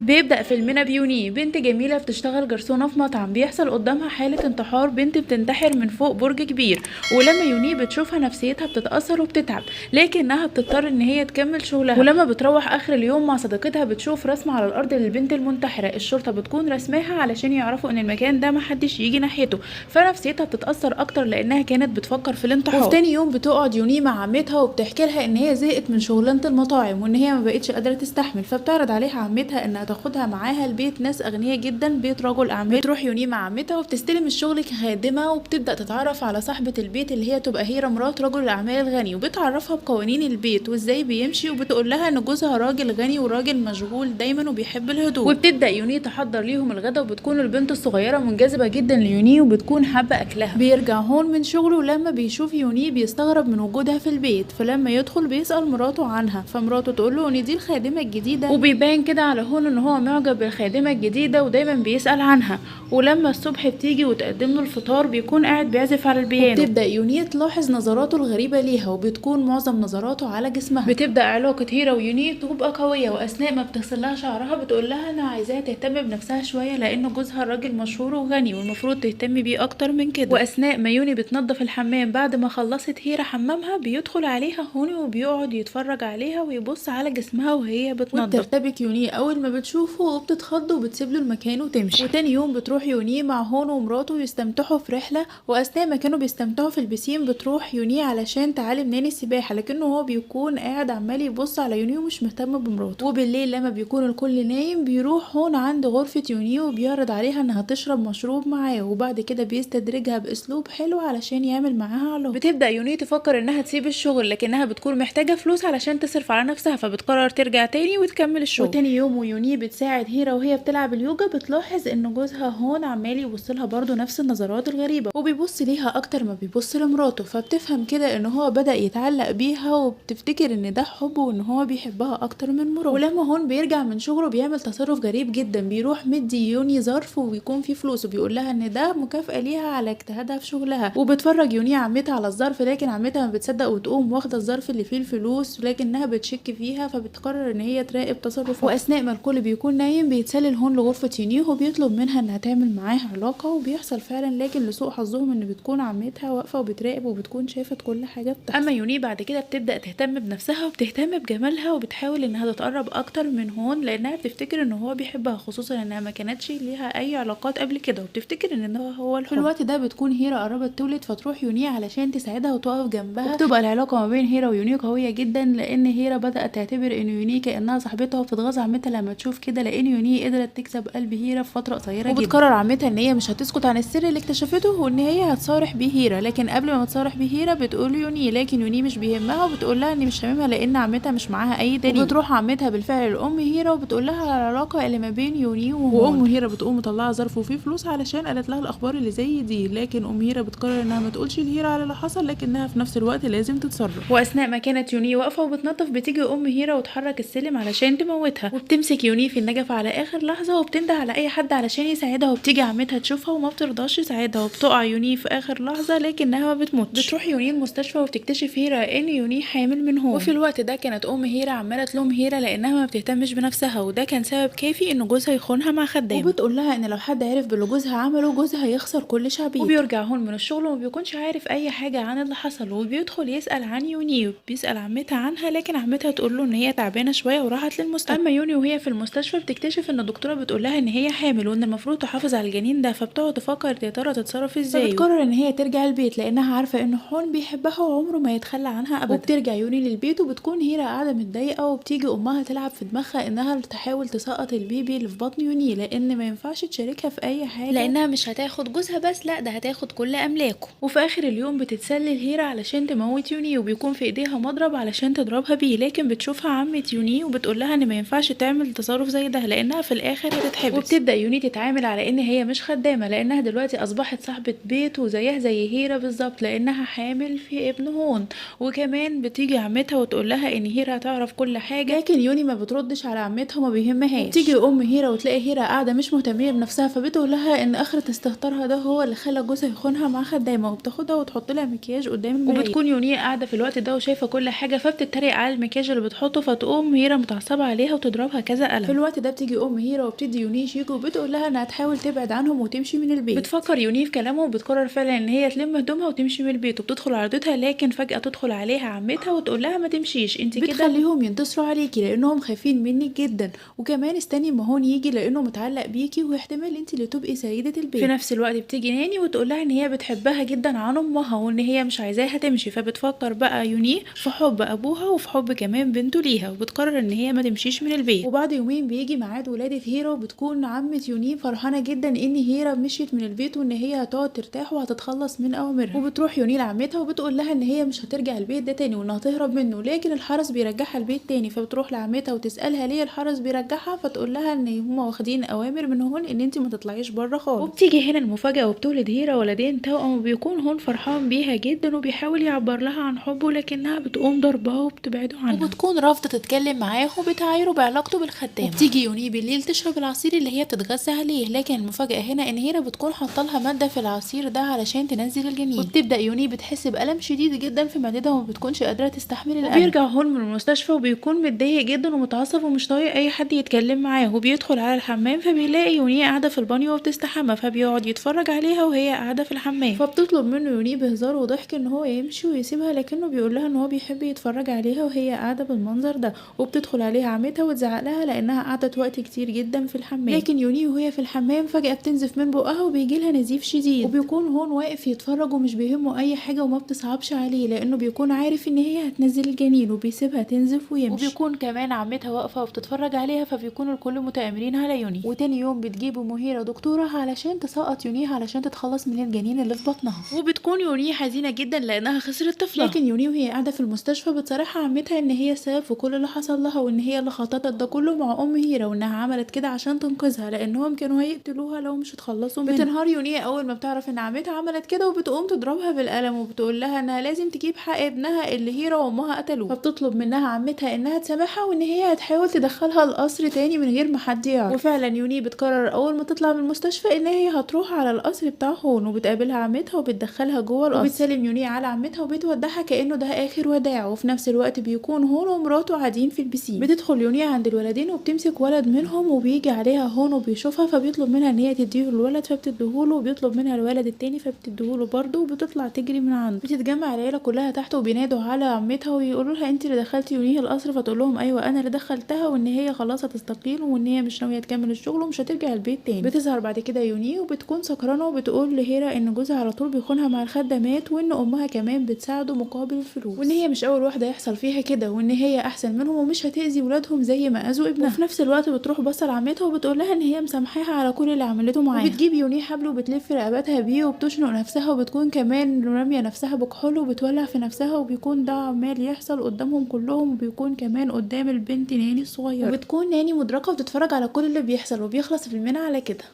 بيبدأ فيلمنا بيوني بنت جميلة بتشتغل جرسونة في مطعم. بيحصل قدامها حالة انتحار، بنت بتنتحر من فوق برج كبير. ولما يوني بتشوفها نفسيتها بتتأثر وبتتعب، لكنها بتضطر ان هي تكمل شغلها. ولما بتروح اخر اليوم مع صديقتها بتشوف رسمة على الارض للبنت المنتحرة. الشرطة بتكون رسماها علشان يعرفوا ان المكان ده محدش يجي ناحيته، فنفسيتها بتتأثر اكتر لانها كانت بتفكر في الانتحار. وفي تاني يوم بتقعد يوني مع عمتها وبتحكي لها ان هي زهقت من شغلانة المطاعم وان هي ما بقتش قادرة تستحمل، فبتعرض عليها عمتها انها تاخدها معاها البيت، ناس اغنياء جدا، بيت رجل اعمال. بتروح يوني مع عمتها وبتستلم الشغل كخادمه، وبتبدا تتعرف على صاحبه البيت اللي هي تبقى هيرة مرات رجل الاعمال الغني، وبتعرفها بقوانين البيت وازاي بيمشي، وبتقول لها ان جوزها راجل غني وراجل مشغول دايما وبيحب الهدوء. وبتبدا يوني تحضر ليهم الغدا، وبتكون البنت الصغيره منجذبه جدا ليوني وبتكون حابه اكلها. بيرجع هون من شغله، ولما بيشوف يوني بيستغرب من وجودها في البيت، فلما يدخل بيسأل مراته عنها، فمراته تقول له ان دي الخادمه الجديده، وبيبان كده على هون ان هو معجب بالخادمه الجديده ودايما بيسأل عنها. ولما الصبح بتيجي وتقدم له الفطار بيكون قاعد بيعزف على البيانو، وبتبدا يوني تلاحظ نظراته الغريبه ليها، وبتكون معظم نظراته على جسمها. بتبدا علاقه هيرا ويوني تبقى قويه، واثناء ما بتغسلها شعرها بتقول لها انا عايزاها تهتم بنفسها شويه لان جوزها راجل مشهور وغني والمفروض تهتم بيه اكتر من كده. واثناء ما يوني بتنظف الحمام بعد ما خلصت هيرا حمامها، بيدخل عليها هوني وبيقعد يتفرج عليها ويبص على جسمها وهي بتنظف. وبترتبك يوني اول ما بتشوفه وبتتخض وبتسيب له المكان وتمشي. وتاني يوم بتروح يوني مع هون ومراته يستمتعوا في رحله، واثناء ما كانوا بيستمتعوا في البسين بتروح يوني علشان تعلم ناني السباحه، لكنه هو بيكون قاعد عمال يبص على يوني ومش مهتم بمراته. وبالليل لما بيكون الكل نايم بيروح هون عند غرفه يوني وبيعرض عليها انها تشرب مشروب معاه، وبعد كده بيستدرجها باسلوب حلو علشان يعمل معاها علاقه. بتبدا يوني تفكر انها تسيب الشغل، لكنها بتكون محتاجه فلوس علشان تصرف على نفسها، فبتقرر ترجع تاني وتكمل الشغل. وتاني يوم ويوني بتساعد هيرا وهي بتلعب اليوجا، بتلاحظ ان جوزها هون عمال يبصلها برضه نفس النظرات الغريبه، وبيبص ليها اكتر ما بيبص لمراته، فبتفهم كده ان هو بدا يتعلق بيها، وبتفتكر ان ده حب وان هو بيحبها اكتر من مراته. ولما هون بيرجع من شغله بيعمل تصرف غريب جدا، بيروح مدي يوني ظرف وبيكون فيه فلوس، وبيقول لها ان ده مكافاه ليها على اجتهادها في شغلها. وبتفرج يوني عمتها على الظرف، لكن عمتها ما بتصدق وتقوم واخده الظرف اللي فيه الفلوس، لكنها بتشك فيها، فبتقرر ان هي تراقب تصرفها. واثناء ما الكل بيكون نايم بيتسلل هون لغرفه يوني وبيطلب منها انها تعمل معاه علاقه، وبيحصل فعلا، لكن لسوء حظهم ان بتكون عمتها واقفه وبتراقب وبتكون شافت كل حاجه بتحصل. اما يوني بعد كده بتبدا تهتم بنفسها وبتهتم بجمالها، وبتحاول انها تتقرب اكتر من هون لانها بتفتكر ان هو بيحبها، خصوصا انها ما كانتش ليها اي علاقات قبل كده، وبتفتكر ان هو الحب. في الوقت ده بتكون هيرا قربت تولد، فتروح يوني علشان تساعدها وتقف جنبها، وبتبقى العلاقه ما بين هيرا ويوني قويه جدا، لان هيرا بدات تعتبر ان يوني كانها صاحبتها، وبتتغاظ عمتها لما تشوف كده، لان يوني قدرت تكسب قلب هيرا في فتره قصيره جدا. وبتقرر عمتها ان هي مش هتسكت عن السر اللي اكتشفته، وان هي هتصارح بيه هيرا، لكن قبل ما تصارح بيه هيرا بتقول يوني، لكن يوني مش بيهمها، وبتقول لها ان مش هاممها لان عمتها مش معاها اي دليل. وبتروح عمتها بالفعل لام هيرا وبتقول لها على العلاقه اللي ما بين يوني وام هيرا، بتقوم مطلعه ظرف وفيه فلوس علشان قالت لها الاخبار اللي زي دي، لكن ام هيرا بتقرر انها ما تقولش لهيرا على اللي حصل، لكنها في نفس الوقت لازم تتصرف. واثناء ما كانت يوني واقفه وبتنظف بتيجي ام هيرا وتحرك السلم علشان تموتها، وبتمسك يوني في النجفه على اخر لحظه، وبتنده على اي حد علشان يساعدها، وبتيجي عمتها تشوفها وما بترضاش تساعدها، وبتقع يوني في اخر لحظه لكنها ما بتموتش. بتروح يوني المستشفى وبتكتشف هيرا ان يوني حامل من هون. وفي الوقت ده كانت ام هيرا عماله تلوم هيرا لانها ما بتهتمش بنفسها، وده كان سبب كافي ان جوزها يخونها مع خدامه، وبتقول لها ان لو حد عرف باللي جوزها عمله جوزها هيخسر كل شعبيته. وبيرجع هون من الشغل وما بيكونش عارف اي حاجه عن اللي حصل، وبيدخل يسال عن يوني، وبيسال عمتها عنها، لكن عمتها تقول له ان هي تعبانه شويه وراحت للمستشفى. اما يوني وهي في المستشفى بتكتشف ان الدكتوره بتقول لها ان هي حامل وان المفروض تحافظ على الجنين ده، فبتقعد تفكر يا ترى تتصرف ازاي. فبتقرر ان هي ترجع البيت لانها عارفه ان هون بيحبها وعمره ما يتخلى عنها ابدا. وبترجع يوني للبيت وبتكون هيرا قاعده متضايقه، وبتيجي امها تلعب في دماغها انها تحاول تسقط البيبي اللي في بطن يوني، لان ما ينفعش تشاركها في اي حاجه لانها مش هتاخد جوزها بس، لا ده هتاخد كل املاكه. وفي اخر اليوم بتتسلل هيرا علشان تموت يوني، وبيكون في ايديها مضرب علشان تضربها بيه، لكن بتشوفها عمة يوني وبتقول لها ان ما ينفعش تعمل تصرف زي ده لانها في الاخر هتتحبس. وبتبدا يوني تتعامل على ان هي مش خدامه، لانها دلوقتي اصبحت صاحبه بيت وزيها زي هيرا بالظبط، لانها حامل في ابن هون. وكمان بتيجي عمتها وتقول لها ان هيرا هتعرف كل حاجه، لكن يوني ما بتردش على عمتها وما بيهمهاش. وبتيجي ام هيرا وتلاقي هيرا قاعده مش مهتميه بنفسها، فبتقول لها ان اخره استهتارها ده هو اللي خلى جوزها يخونها مع خدامه، وبتاخدها وتحط لها مكياج قدام المرايه. وبتكون يوني قاعده في الوقت ده وشايفه كل حاجه، فبتتريق على المكياج اللي بتحطه، فتقوم هيرا متعصبه عليها وتضربها كذا قلم. في الوقت ده بتيجي ام هيرا وبتدي يوني شيك وبتقول لها انها تحاول تبعد عنهم وتمشي من البيت. بتفكر يوني في كلامه وبتقرر فعلا ان هي تلم هدومها وتمشي من البيت، وبتدخل على عرضتها، لكن فجأة تدخل عليها عمتها وتقول لها ما تمشيش انت كده، بتخليهم ينتصروا عليكي لانهم خايفين منك جدا، وكمان استني ما هون يجي لانه متعلق بيكي واحتمال انت اللي تبقي سيدة البيت. في نفس الوقت بتيجي ناني وتقول لها ان هي بتحبها جدا عن امها وان هي مش عايزاها تمشي. فبتفكر بقى يوني في حب ابوها وفي حب كمان بنته ليها، وبتقرر ان هي ما تمشيش من البيت. وبعد يومين بيجي ميعاد ولادة هيرا، وبتكون عمة يوني فرحانة جدا ان هيرا مشيت من البيت وان هي هتقعد ترتاح وهتتخلص من اوامرها. وبتروح يوني لعمتها وبتقول لها ان هي مش هترجع البيت ده تاني وانها تهرب منه، لكن الحرس بيرجعها البيت تاني. فبتروح لعمتها وتسالها ليه الحرس بيرجعها، فتقول لها ان هما واخدين اوامر من هون ان انت ما تطلعيش بره خالص. وبتيجي هنا المفاجاه وبتولد هيرا ولدين توأم، وبيكون هون فرحان بيها جدا وبيحاول يعبر لها عن حبه، لكنها بتقوم ضرباه وبتبعده عنها وبتكون رافضه تتكلم معاه وبتعايره بعلاقته بالخدامه. وبتيجي يوني بالليل تشرب العصير اللي هي بتتغذى عليه، لكن المفاجاه هنا ان هيرا بتكون حاطه لها ماده في العصير ده علشان تنزل الجنين. وبتبدا يوني بتحس بألم شديد جدا في معدتها وما بتكونش قادره تستحمل الألم. وبيرجع هون من المستشفى وبيكون متضايق جدا ومتعصب ومش طايق اي حد يتكلم معاه، وبيدخل على الحمام فبيلاقي يوني قاعده في البانيو وبتستحمى، فبيقعد يتفرج عليها وهي قاعده في الحمام. فبتطلب منه يوني بهزار وضحك ان هو يمشي ويسيبها، لكنه بيقول لها ان هو بيحب يتفرج عليها وهي قاعده بالمنظر ده. وبتدخل عليها عمتها وتزعق لها لانها قعدت وقت كتير جدا في الحمام. لكن يوني وهي في الحمام فجاه بتنزف من بقها وبيجي لها نزيف شديد، وبيكون هون واقف يتفرج ومش بيهمه اي حاجه وما بتصعبش عليه لانه بيكون عارف ان هي هتنزل الجنين، وبيسيبها تنزف ويمشي. وبيكون كمان عمتها واقفه وبتتفرج عليها، فبيكون الكل متآمرين على يوني. وتاني يوم بتجيب ام هيرا دكتوره علشان تسقط يوني علشان تتخلص من الجنين اللي في بطنها. وبتكون يوني حزينه جدا لانها خسرت طفلها. لكن يوني وهي قاعده في المستشفى بتصارحها عمتها ان هي السبب في كل اللي حصل لها، وان هي اللي خططت ده كله مع ام هيرا، وانها عملت كده عشان تنقذها لانهم كانوا هيقتلوها لو مش اتخلصوا منها. بتنهار يوني اول ما بتعرف ان عمتها عملت كده، وبتقوم تضربها بالقلم وبتقول لها انها لازم تجيب حق ابنها اللي هيرا وامها قتلوه. فبتطلب منها عمتها انها تسامحها وان هي هتحاول تدخلها القصر تاني من غير ما حد يعرف. وفعلا يوني بتقرر اول ما تطلع من المستشفى ان هي هتروح على القصر بتاع هون، وبتقابلها عمتها وبتدخلها جوه القصر، وبتسلم يوني على عمتها وبتودعها كانه ده اخر وداع. وفي نفس الوقت بيكون هون ومراته قاعدين في البسين. بتدخل يوني عند الولدين وبتمسك ولد منهم وبيجي عليها هون وبيشوفها، فبيطلب منها ان هي تديه الولد فبتديهوله، وبيطلب منها الولد التاني فبتديهوله برضه، وبتطلع تجري من عنده. بتتجمع العيله كلها تحت وبينادوا على عمتها ويقولوا لها انت اللي دخلتي يوني القصر، فتقول لهم ايوه انا اللي دخلتها، وان هي خلاص هتستقيل وان هي مش ناويه تكمل الشغل ومش هترجع البيت تاني. بتظهر بعد كده يوني وبتكون سكرانه وبتقول لهيرا ان جوزها على طول بيخونها مع الخدامات، وان امها كمان بتساعده مقابل الفلوس، وان هي مش اول واحده يحصل فيها كده، وان هي احسن منهم ومش هتاذي ولادهم زي ما اذوا ابنها. وفي نفس الوقت بتروح بصل عمتها وبتقول لها ان هي مسامحاها على كل اللي عملته معاها. وبتجيب يوني حبل وبتلف رقبتها بيه وبتشنق نفسها، وبتكون كمان راميه نفسها بكحول وبتولع في نفسها، وبيكون ده عمال يحصل قدامهم كلهم، وبيكون كمان قدام البنت ناني الصغيره. وبتكون ناني مدركه وبتتفرج على كل اللي بيحصل، وبيخلص فيلمنا على كده.